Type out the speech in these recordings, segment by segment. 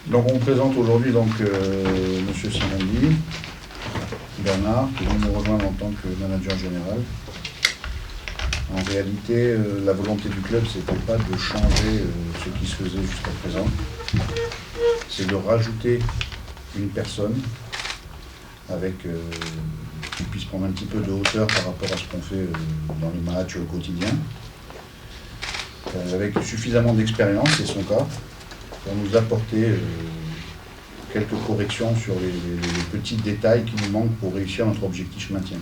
Donc on présente aujourd'hui Monsieur Simondi, Bernard, qui vient nous rejoindre en tant que manager général. En réalité, la volonté du club, c'était pas de changer ce qui se faisait jusqu'à présent. C'est de rajouter une personne avec qui puisse prendre un petit peu de hauteur par rapport à ce qu'on fait dans les matchs quotidiens, avec suffisamment d'expérience, c'est son cas, pour nous apporter quelques corrections sur les petits détails qui nous manquent pour réussir notre objectif maintien.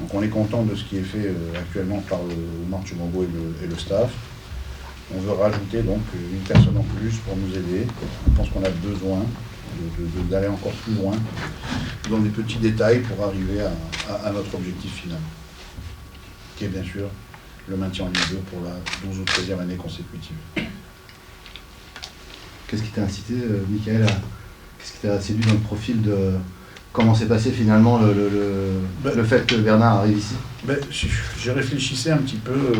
Donc on est content de ce qui est fait actuellement par Oumar Tchouambo et le staff. On veut rajouter donc une personne en plus pour nous aider. On pense qu'on a besoin d'aller encore plus loin dans des petits détails pour arriver à notre objectif final, qui est bien sûr le maintien en Ligue 2 pour la 12 ou 13e année consécutive. Qu'est-ce qui t'a incité, Michael, qu'est-ce qui t'a séduit dans le profil de... Comment s'est passé finalement le fait que Bernard arrive ici? J'ai réfléchissais un petit peu,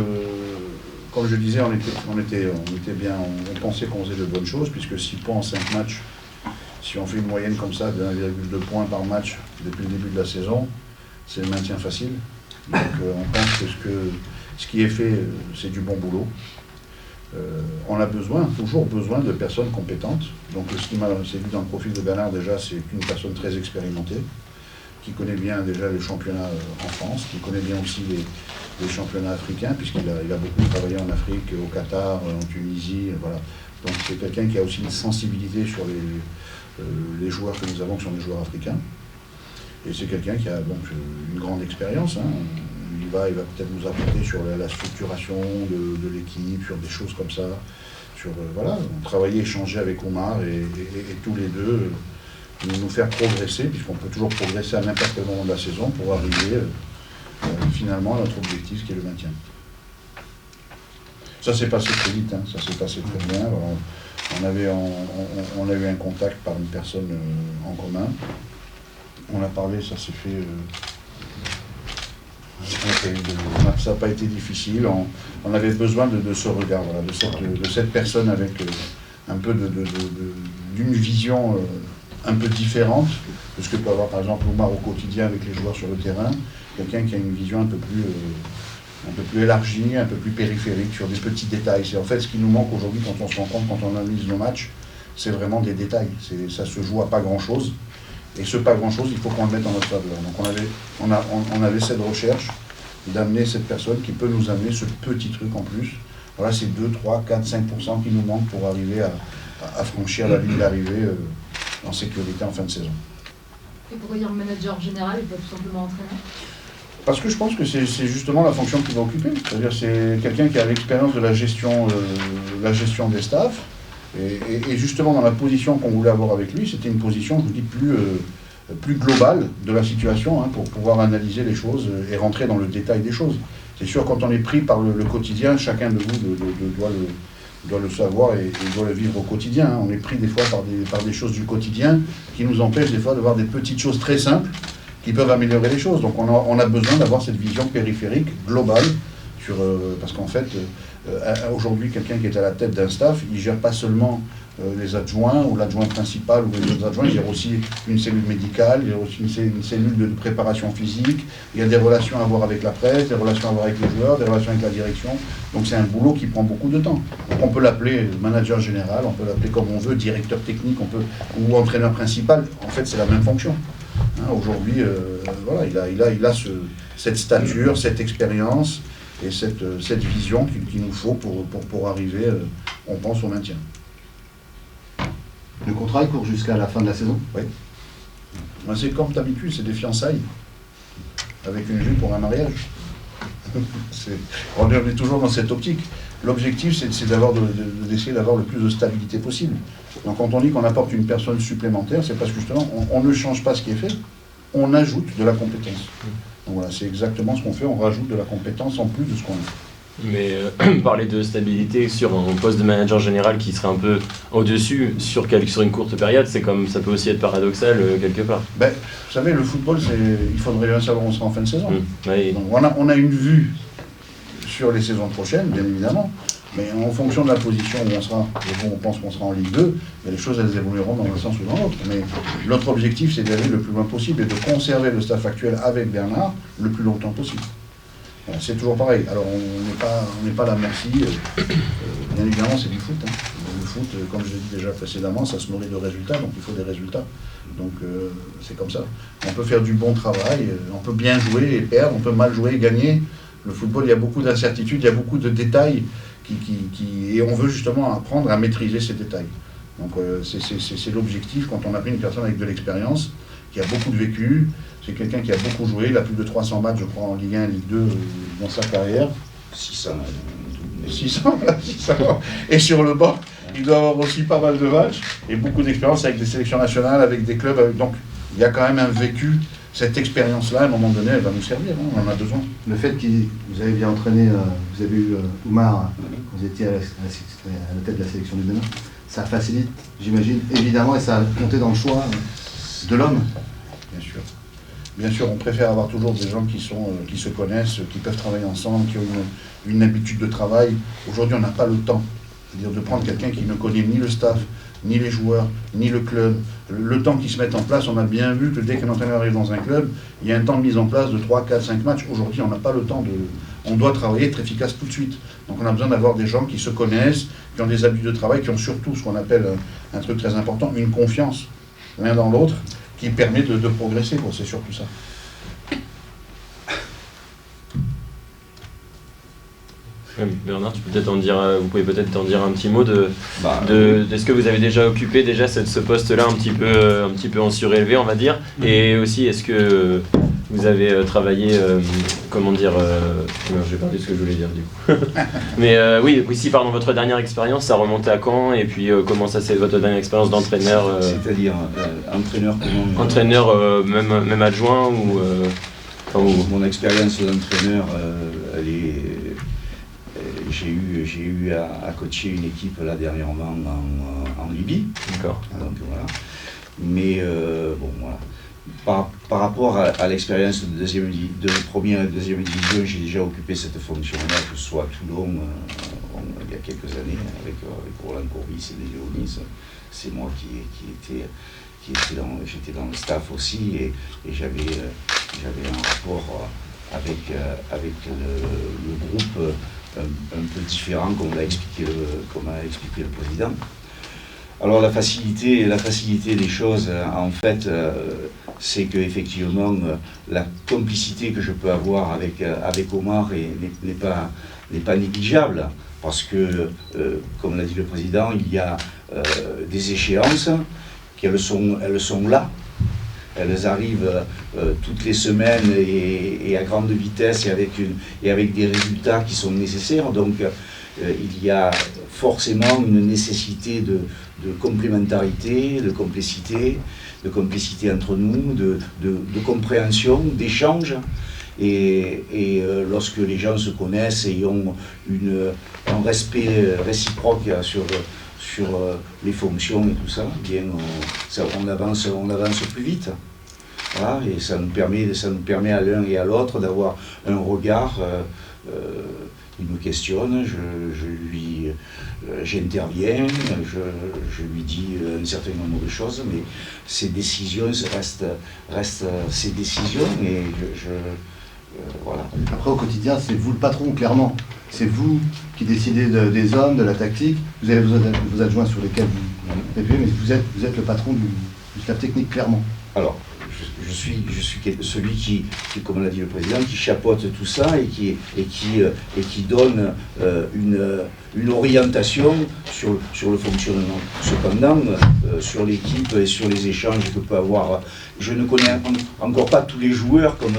comme je disais, on était bien, on pensait qu'on faisait de bonnes choses, puisque 6 points en 5 matchs, si on fait une moyenne comme ça de 1,2 points par match depuis le début de la saison, c'est le maintien facile. Donc on pense que ce qui est fait, c'est du bon boulot. On a toujours besoin de personnes compétentes. Donc ce qui m'a séduit dans le profil de Bernard déjà, c'est une personne très expérimentée, qui connaît bien déjà les championnats en France, qui connaît bien aussi les championnats africains, puisqu'il a beaucoup travaillé en Afrique, au Qatar, en Tunisie, voilà. Donc c'est quelqu'un qui a aussi une sensibilité sur les joueurs que nous avons, qui sont des joueurs africains. Et c'est quelqu'un qui a donc une grande expérience, hein. Il va peut-être nous apporter sur la structuration de l'équipe, sur des choses comme ça, sur voilà, travailler, échanger avec Oumar et tous les deux, nous faire progresser, puisqu'on peut toujours progresser à n'importe quel moment de la saison pour arriver finalement à notre objectif qui est le maintien. Ça s'est passé très vite, hein, ça s'est passé très bien. On a eu un contact par une personne en commun. On a parlé, ça s'est fait... ça n'a pas été difficile, on avait besoin de ce regard, voilà, de cette personne avec un peu d'une vision un peu différente de ce que peut avoir par exemple Oumar au quotidien avec les joueurs sur le terrain, quelqu'un qui a une vision un peu plus élargie, un peu plus périphérique sur des petits détails. C'est en fait ce qui nous manque aujourd'hui quand on se rend compte, quand on analyse nos matchs, c'est vraiment des détails, ça se joue à pas grand-chose. Et ce pas grand-chose, il faut qu'on le mette en notre faveur. Donc on avait cette recherche d'amener cette personne qui peut nous amener ce petit truc en plus. Voilà, c'est 2, 3, 4, 5% qui nous manquent pour arriver à franchir la ligne d'arrivée en sécurité en fin de saison. Et pourquoi dire manager général et pas tout simplement entraîneur? Parce que je pense que c'est justement la fonction qu'il va occuper. C'est-à-dire c'est quelqu'un qui a l'expérience de la gestion des staffs. Et justement, dans la position qu'on voulait avoir avec lui, c'était une position, je vous dis, plus globale de la situation, hein, pour pouvoir analyser les choses et rentrer dans le détail des choses. C'est sûr, quand on est pris par le quotidien, chacun de vous doit le savoir et doit le vivre au quotidien. Hein. On est pris des fois par des choses du quotidien qui nous empêchent des fois de voir des petites choses très simples qui peuvent améliorer les choses. Donc on a besoin d'avoir cette vision périphérique, globale, parce qu'en fait, aujourd'hui, quelqu'un qui est à la tête d'un staff, il ne gère pas seulement les adjoints ou l'adjoint principal ou les autres adjoints, il gère aussi une cellule médicale, il gère aussi une cellule de préparation physique, il y a des relations à avoir avec la presse, des relations à avoir avec les joueurs, des relations avec la direction. Donc c'est un boulot qui prend beaucoup de temps. Donc on peut l'appeler manager général, on peut l'appeler comme on veut, directeur technique, ou entraîneur principal. En fait, c'est la même fonction. Hein, aujourd'hui, voilà, il a cette stature, cette expérience et cette vision qu'il nous faut pour arriver, on pense, au maintien. Le contrat il court jusqu'à la fin de la saison? Oui. Ben, c'est comme d'habitude, c'est des fiançailles, avec une vue pour un mariage. On est toujours dans cette optique. L'objectif, c'est d'essayer d'avoir le plus de stabilité possible. Donc quand on dit qu'on apporte une personne supplémentaire, c'est parce que justement, on ne change pas ce qui est fait, on ajoute de la compétence. Donc voilà, c'est exactement ce qu'on fait, on rajoute de la compétence en plus de ce qu'on a. Mais parler de stabilité sur un poste de manager général qui serait un peu au-dessus sur une courte période, ça peut aussi être paradoxal quelque part. Ben, vous savez, le football, il faudrait bien savoir où on sera en fin de saison. Oui. Donc on a une vue sur les saisons prochaines, bien évidemment. Mais en fonction de la position où on sera, et où on pense qu'on sera en Ligue 2, les choses elles évolueront dans un sens ou dans l'autre. Mais notre objectif, c'est d'aller le plus loin possible et de conserver le staff actuel avec Bernard le plus longtemps possible. C'est toujours pareil. Alors on n'est pas à la merci. Bien évidemment, c'est du foot. Hein. Le foot, comme je l'ai dit déjà précédemment, ça se nourrit de résultats, donc il faut des résultats. Donc c'est comme ça. On peut faire du bon travail, on peut bien jouer et perdre, on peut mal jouer et gagner. Le football, il y a beaucoup d'incertitudes, il y a beaucoup de détails et on veut justement apprendre à maîtriser ces détails. Donc c'est l'objectif quand on a pris une personne avec de l'expérience, qui a beaucoup de vécu. C'est quelqu'un qui a beaucoup joué, il a plus de 300 matchs, je crois, en Ligue 1, Ligue 2 dans sa carrière. 600. 600. Et sur le banc, il doit avoir aussi pas mal de matchs et beaucoup d'expérience avec des sélections nationales, avec des clubs. Donc il y a quand même un vécu. Cette expérience-là, à un moment donné, elle va nous servir, hein, on en a besoin. Le fait que vous avez bien entraîné, vous avez eu Oumar, quand vous étiez à la tête de la sélection du Bénin, ça facilite, j'imagine, évidemment, et ça a compté dans le choix de l'homme. Bien sûr. Bien sûr, on préfère avoir toujours des gens qui se connaissent, qui peuvent travailler ensemble, qui ont une habitude de travail. Aujourd'hui, on n'a pas le temps. C'est-à-dire de prendre quelqu'un qui ne connaît ni le staff, ni les joueurs, ni le club. Le temps qui se met en place, on a bien vu que dès qu'un entraîneur arrive dans un club, il y a un temps de mise en place de 3, 4, 5 matchs. Aujourd'hui, on n'a pas le temps de... On doit travailler, être efficace tout de suite. Donc on a besoin d'avoir des gens qui se connaissent, qui ont des habitudes de travail, qui ont surtout ce qu'on appelle un truc très important, une confiance l'un dans l'autre, qui permet de progresser. C'est surtout ça. Bernard, vous pouvez peut-être en dire un petit mot de ce que vous avez déjà occupé ce poste-là un petit peu en surélevé, on va dire, et aussi est-ce que vous avez travaillé, j'ai perdu ce que je voulais dire du coup. Mais pardon, votre dernière expérience, ça remontait à quand, et puis comment ça c'est votre dernière expérience d'entraîneur C'est-à-dire entraîneur comment Entraîneur, même adjoint ou Mon expérience d'entraîneur, j'ai eu à coacher une équipe là dernièrement en Libye. D'accord. Donc voilà. Mais voilà. Par rapport à l'expérience de première et deuxième division, j'ai déjà occupé cette fonction-là, que ce soit à Toulon il y a quelques années avec Roland Courbis et les Léonis. C'est moi j'étais dans le staff aussi et j'avais un rapport avec le groupe un peu différent, comme l'a expliqué le président. Alors la facilité des choses, en fait, c'est qu'effectivement, la complicité que je peux avoir avec Omar n'est pas négligeable, parce que, comme l'a dit le président, il y a des échéances, qu'elles sont là. Elles arrivent toutes les semaines et à grande vitesse et avec des résultats qui sont nécessaires. Donc il y a forcément une nécessité de complémentarité, de complicité entre nous, de compréhension, d'échange. Et lorsque les gens se connaissent et ont un respect réciproque sur les fonctions et tout ça, bien on avance plus vite. Voilà, et ça nous permet à l'un et à l'autre d'avoir un regard. Il me questionne, j'interviens, je lui dis un certain nombre de choses, mais ses décisions restent ses décisions et voilà. Après, au quotidien, c'est vous le patron, clairement. C'est vous qui décidez des hommes, de la tactique. Vous avez vos adjoints sur lesquels vous appuyez, mais vous êtes le patron du staff technique, clairement. Alors, je suis celui qui, comme l'a dit le président, qui chapeaute tout ça et qui donne une orientation sur le fonctionnement. Cependant, sur l'équipe et sur les échanges que peut avoir, je ne connais encore pas tous les joueurs comme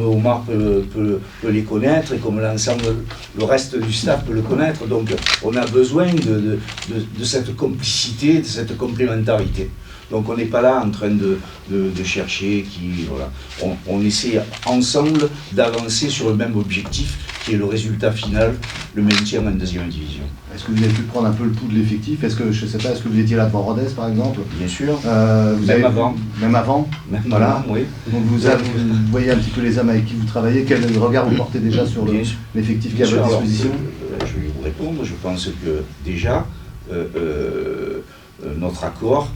Omar peut les connaître et comme l'ensemble, le reste du staff peut le connaître. Donc on a besoin de cette complicité, de cette complémentarité. Donc on n'est pas là en train de chercher voilà. On essaie ensemble d'avancer sur le même objectif qui est le résultat final, le maintien en deuxième division. Est-ce que vous avez pu prendre un peu le pouls de l'effectif? Est-ce que vous étiez là devant Rodez par exemple? Bien sûr. Même avant. Voilà. Oui. Donc vous voyez un petit peu les hommes avec qui vous travaillez, quel regard vous portez déjà sur l'effectif qui est à votre disposition? Je répondre. Je pense que déjà, notre accord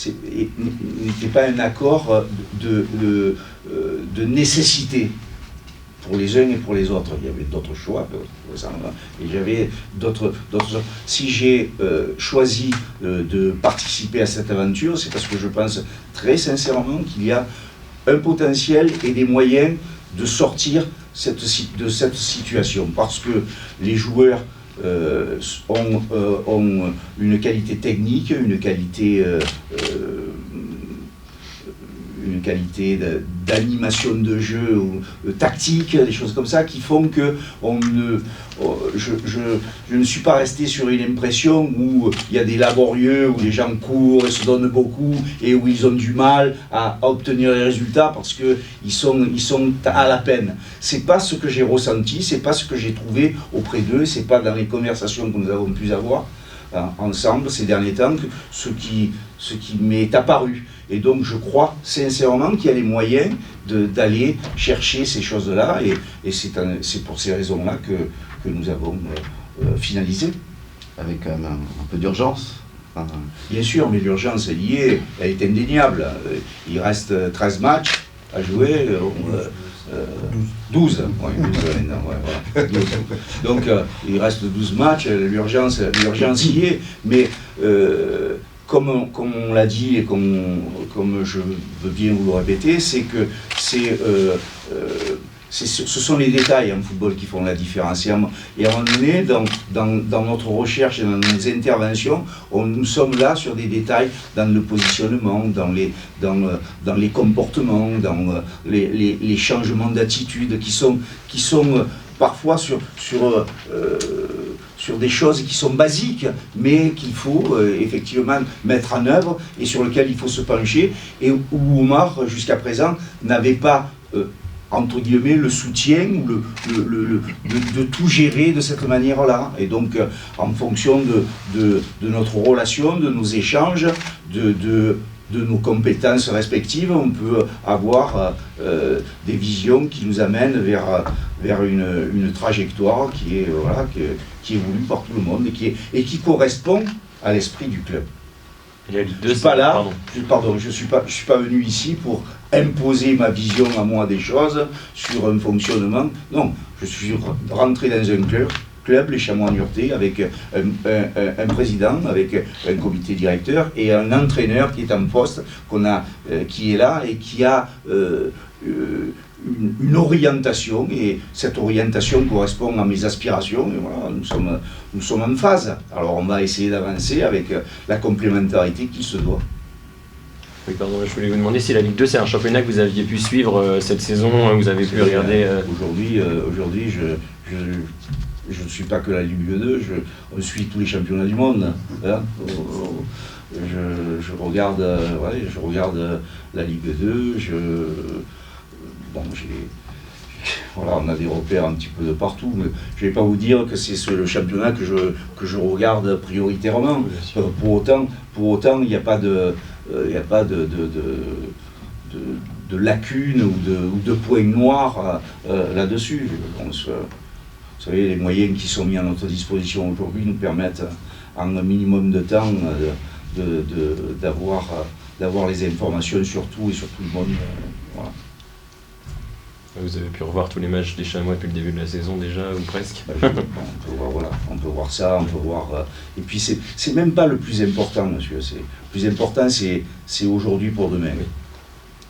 n'était pas un accord de nécessité pour les uns et pour les autres. Il y avait d'autres choix, et j'avais d'autres. Si j'ai choisi de participer à cette aventure, c'est parce que je pense très sincèrement qu'il y a un potentiel et des moyens de sortir de cette situation, parce que les joueurs ont une qualité technique, une qualité d'animation de jeu ou tactique, des choses comme ça qui font que je ne suis pas resté sur une impression où il y a des laborieux, où les gens courent et se donnent beaucoup et où ils ont du mal à obtenir les résultats parce qu'ils sont à la peine. C'est pas ce que j'ai ressenti, c'est pas ce que j'ai trouvé auprès d'eux, c'est pas dans les conversations que nous avons pu avoir ensemble ces derniers temps ce qui m'est apparu. Et donc je crois sincèrement qu'il y a les moyens d'aller chercher ces choses-là, et c'est pour ces raisons-là que nous avons finalisé. Avec quand même un peu d'urgence. Bien sûr, mais l'urgence est liée, elle est indéniable. Il reste 13 matchs à jouer. 12. Ouais, 12 voilà. 12. Donc il reste 12 matchs, l'urgence y est, mais comme on l'a dit et comme je veux bien vous le répéter, c'est que ce sont les détails en football qui font la différence. Et à un moment donné, dans notre recherche et dans nos interventions, nous sommes là sur des détails dans le positionnement, dans les comportements, dans les changements d'attitude qui sont parfois sur des choses qui sont basiques, mais qu'il faut effectivement mettre en œuvre et sur lesquelles il faut se pencher, et où Omar, jusqu'à présent, n'avait pas entre guillemets, le soutien, de tout gérer de cette manière-là. Et donc, en fonction de notre relation, de nos échanges, de nos compétences respectives, on peut avoir des visions qui nous amènent vers une trajectoire qui est voulue par tout le monde et qui correspond à l'esprit du club. Je ne suis pas là, je suis pas venu ici pour imposer ma vision à moi des choses sur un fonctionnement. Non, je suis rentré dans un club, les Chamois-Niortais, avec un président, avec un comité directeur et un entraîneur qui est en poste, qui est là et qui a une orientation, et cette orientation correspond à mes aspirations, et voilà, nous sommes en phase. Alors on va essayer d'avancer avec la complémentarité qui se doit. Oui, pardon, je voulais vous demander si la Ligue 2 c'est un championnat que vous aviez pu suivre cette saison, vous avez pu regarder... Aujourd'hui, je ne suis pas que la Ligue 2, on suit tous les championnats du monde. Hein. Je regarde la Ligue 2, on a des repères un petit peu de partout, mais je ne vais pas vous dire que c'est le championnat que je regarde prioritairement. Pour autant, il n'y a pas de lacunes ou de points noirs là-dessus. Vous savez, les moyens qui sont mis à notre disposition aujourd'hui nous permettent, en un minimum de temps, d'avoir les informations sur tout et sur tout le monde. Voilà. Vous avez pu revoir tous les matchs des Chamois depuis le début de la saison déjà, ou presque. On peut voir ça, on peut voir... Et puis c'est même pas le plus important, monsieur. Le plus important, c'est aujourd'hui pour demain. Oui.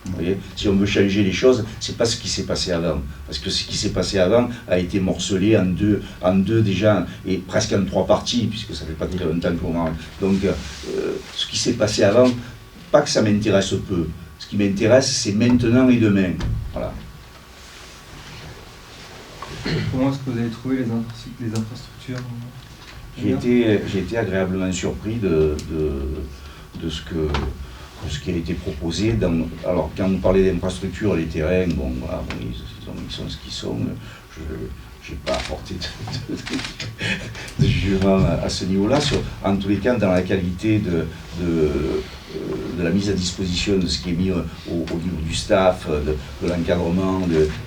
Vous voyez, si on veut changer les choses, c'est pas ce qui s'est passé avant. Parce que ce qui s'est passé avant a été morcelé en deux déjà, et presque en 3 parties, puisque ça fait pas très longtemps qu'on en... Donc, ce qui s'est passé avant, pas que ça m'intéresse peu. Ce qui m'intéresse, c'est maintenant et demain. Voilà. Comment est-ce que vous avez trouvé les infrastructures? J'ai été agréablement surpris de ce qui a été proposé. Alors, quand vous parlez d'infrastructures, les terrains, ils sont ce qu'ils sont. Je n'ai pas apporté de jugement à ce niveau-là. En tous les cas, dans la qualité de de la mise à disposition de ce qui est mis au niveau du staff, de l'encadrement,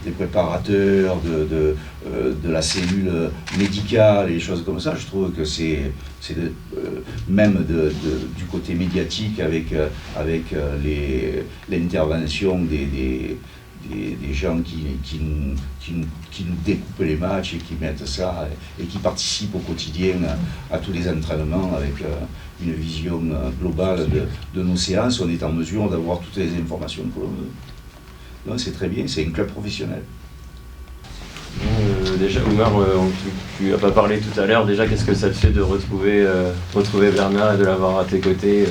des préparateurs, de la cellule médicale et des choses comme ça. Je trouve que c'est même du côté médiatique avec l'intervention des gens qui nous découpent les matchs et qui mettent ça et qui participent au quotidien à tous les entraînements avec une vision globale de nos séances. On est en mesure d'avoir toutes les informations que l'on veut. Donc c'est très bien, c'est un club professionnel. Déjà, Oumar, tu n'as pas parlé tout à l'heure. Déjà, qu'est-ce que ça te fait de retrouver Bernard et de l'avoir à tes côtés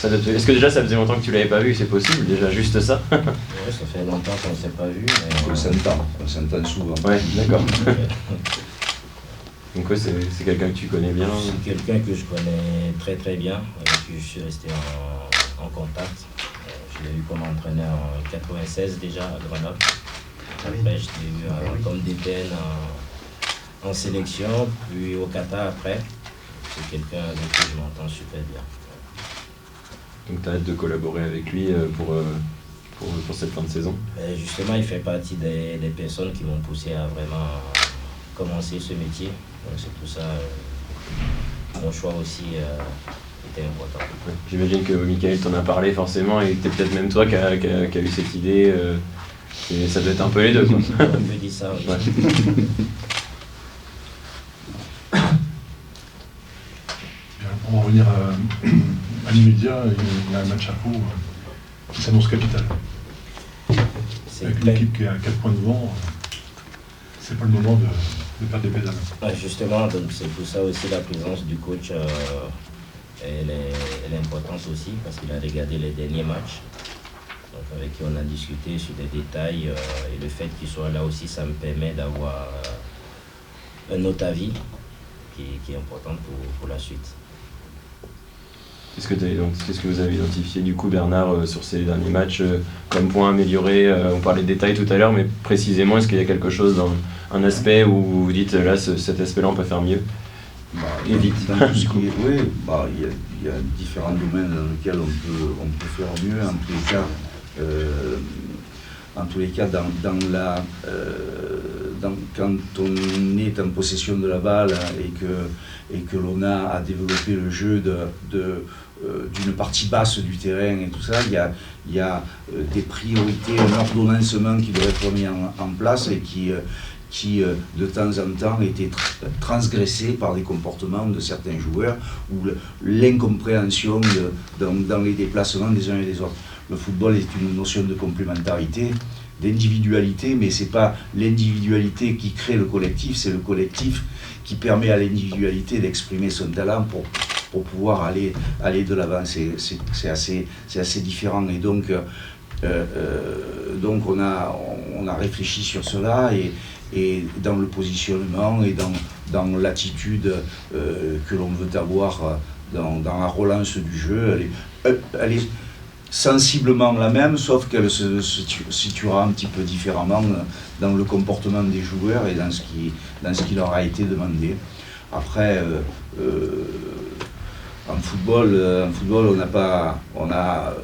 Est-ce que déjà ça faisait longtemps que tu l'avais pas vu? C'est possible, déjà juste ça? Oui, ça fait longtemps qu'on ne s'est pas vu. On s'entend souvent. Ouais, d'accord. Donc ouais, c'est quelqu'un que tu connais bien? C'est quelqu'un que je connais très très bien, avec qui je suis resté en contact. Je l'ai eu comme entraîneur en 96 déjà à Grenoble. Après, je l'ai eu comme DPN en sélection, puis au Qatar après. C'est quelqu'un avec qui je m'entends super bien. Donc tu as hâte de collaborer avec lui pour cette fin de saison? Et justement, il fait partie des personnes qui m'ont poussé à vraiment commencer ce métier. Donc c'est tout ça, mon choix aussi était important. Ouais, j'imagine que Michael t'en a parlé forcément et c'est peut-être même toi qui a eu cette idée. Et ça doit être un peu les deux, quoi. On peut dire ça, oui. Ouais. Pour en revenir à l'immédiat, il y a un match à Pau qui s'annonce capital. Avec une équipe qui est à 4 points devant, c'est pas le moment de perdre des pédales. Ouais, justement, donc c'est pour ça aussi la présence du coach, elle est importante aussi, parce qu'il a regardé les derniers matchs. Donc avec qui on a discuté sur des détails, et le fait qu'il soit là aussi, ça me permet d'avoir un autre avis qui est important pour la suite. Qu'est-ce que vous avez identifié du coup, Bernard, sur ces derniers matchs comme point amélioré? On parlait de détails tout à l'heure, mais précisément, est-ce qu'il y a quelque chose dans un aspect où vous vous dites là, cet aspect-là, on peut faire mieux? Et vite. Oui, il y a différents domaines dans lesquels on peut faire mieux. En tous les cas, quand on est en possession de la balle et que l'on a à développer le jeu d'une partie basse du terrain et tout ça, il y a des priorités, un ordonnancement qui doit être mis en place et qui de temps en temps était transgressé par des comportements de certains joueurs ou l'incompréhension dans les déplacements des uns et des autres. Le football est une notion de complémentarité, d'individualité, mais ce n'est pas l'individualité qui crée le collectif, c'est le collectif qui permet à l'individualité d'exprimer son talent pour pouvoir aller de l'avant. C'est assez différent. Et donc on a réfléchi sur cela et dans le positionnement et dans l'attitude que l'on veut avoir dans la relance du jeu, elle est sensiblement la même, sauf qu'elle se situera un petit peu différemment dans le comportement des joueurs et dans ce qui leur a été demandé. Après, en football, on a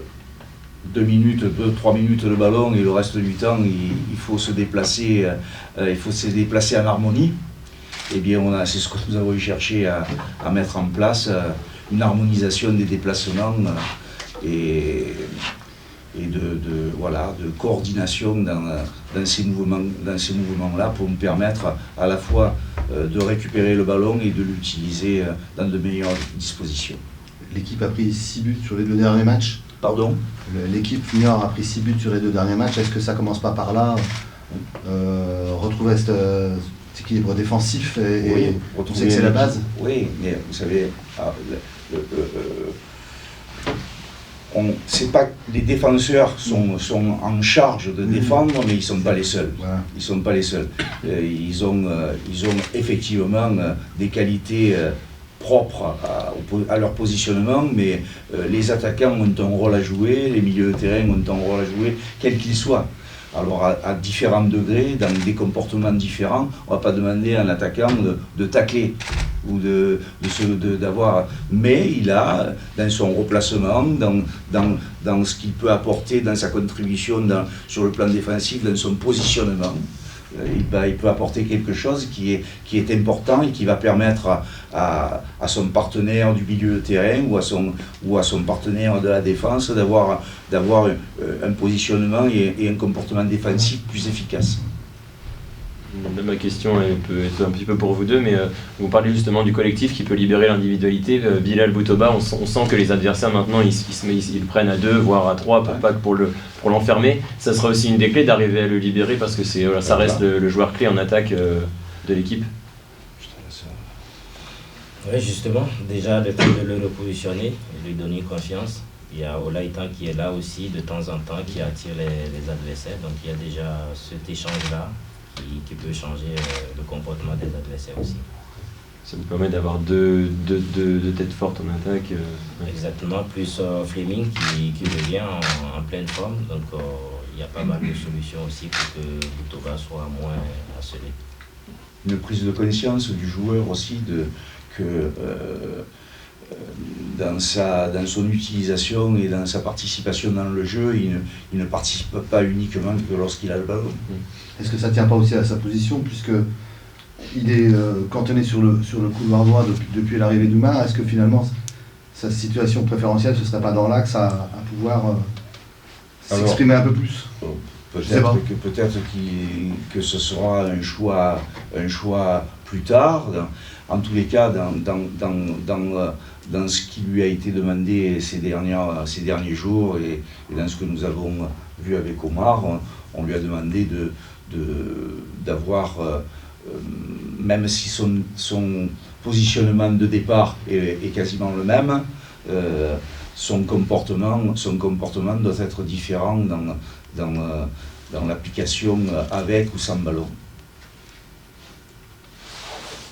2 minutes, 3 minutes le ballon et le reste du temps, il faut se déplacer en harmonie. Eh bien, c'est ce que nous avons cherché à mettre en place, une harmonisation des déplacements et de coordination dans ces mouvements-là pour nous permettre à la fois de récupérer le ballon et de l'utiliser dans de meilleures dispositions. L'équipe a pris 6 buts sur les 2 derniers matchs. Pardon ? L'équipe junior a pris 6 buts sur les 2 derniers matchs. Est-ce que ça commence pas par là, retrouver cet équilibre défensif et on sait que c'est la base? Oui, mais vous savez, c'est pas les défenseurs sont en charge de défendre, mais ils sont pas les seuls. Voilà. Ils sont pas les seuls. Ils ont effectivement des qualités propres à leur positionnement, mais les attaquants ont un rôle à jouer, les milieux de terrain ont un rôle à jouer, quel qu'il soit. Alors à différents degrés, dans des comportements différents, on ne va pas demander à un attaquant de tacler ou d'avoir, mais il a dans son replacement, dans ce qu'il peut apporter, dans sa contribution sur le plan défensif, dans son positionnement, il peut apporter quelque chose qui est important et qui va permettre à son partenaire du milieu de terrain ou à son partenaire de la défense d'avoir un positionnement et un comportement défensif plus efficace. Ma question elle peut être un petit peu pour vous deux, mais vous parlez justement du collectif qui peut libérer l'individualité. Bilal Boutoba, on sent que les adversaires maintenant ils prennent à 2 voire à 3 pour l'enfermer. Ça sera aussi une des clés d'arriver à le libérer parce que ça reste le joueur clé en attaque de l'équipe. Oui, justement, déjà le temps de le repositionner et lui donner confiance. Il y a Olaïtan qui est là aussi de temps en temps, qui attire les adversaires. Donc il y a déjà cet échange-là qui peut changer le comportement des adversaires aussi. Ça vous permet d'avoir deux têtes fortes en attaque. Ouais. Exactement, plus Fleming qui revient en pleine forme. Donc il y a pas mal de solutions aussi pour que Boutoba soit moins harcelé. Une prise de conscience du joueur aussi que dans son utilisation et dans sa participation dans le jeu, il ne participe pas uniquement que lorsqu'il a le ballon. Est-ce que ça ne tient pas aussi à sa position, puisque il est cantonné sur le couloir droit depuis l'arrivée d'Oumar? Est-ce que finalement sa situation préférentielle, ce ne serait pas dans l'axe à pouvoir s'exprimer un peu plus? Peut-être que ce sera un choix plus tard. En tous les cas, dans ce qui lui a été demandé ces derniers jours et dans ce que nous avons vu avec Omar, on lui a demandé d'avoir, même si son positionnement de départ est quasiment le même, son comportement doit être différent dans l'application avec ou sans ballon.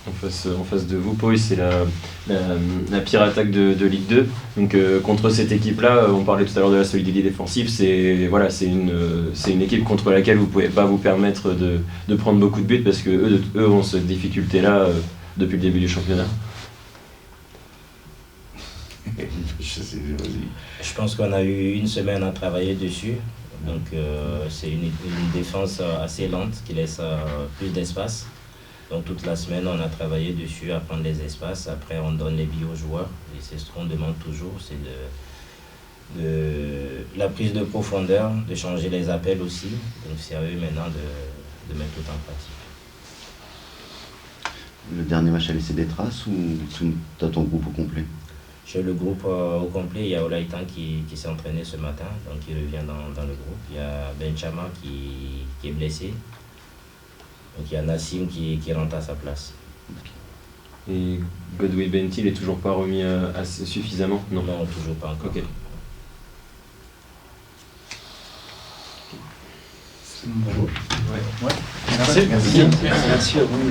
En face de vous, Pau, c'est la pire attaque de Ligue 2. Donc contre cette équipe-là, on parlait tout à l'heure de la solidité défensive, c'est une équipe contre laquelle vous ne pouvez pas vous permettre de prendre beaucoup de buts parce que eux ont cette difficulté-là depuis le début du championnat. Je pense qu'on a eu une semaine à travailler dessus. Donc c'est une défense assez lente qui laisse plus d'espace. Donc toute la semaine, on a travaillé dessus à prendre les espaces. Après, on donne les billes aux joueurs. Et c'est ce qu'on demande toujours, c'est de la prise de profondeur, de changer les appels aussi. Donc c'est à eux maintenant de mettre tout en pratique. Le dernier match a laissé des traces ou tu as ton groupe au complet? J'ai le groupe au complet. Il y a Olaïtan qui s'est entraîné ce matin, donc il revient dans le groupe. Il y a Benchama qui est blessé. Donc il y a Nassim qui rentre à sa place. Et Godwin Benti, il n'est toujours pas remis assez suffisamment? Non, toujours pas encore. Okay. Ouais. Merci à vous.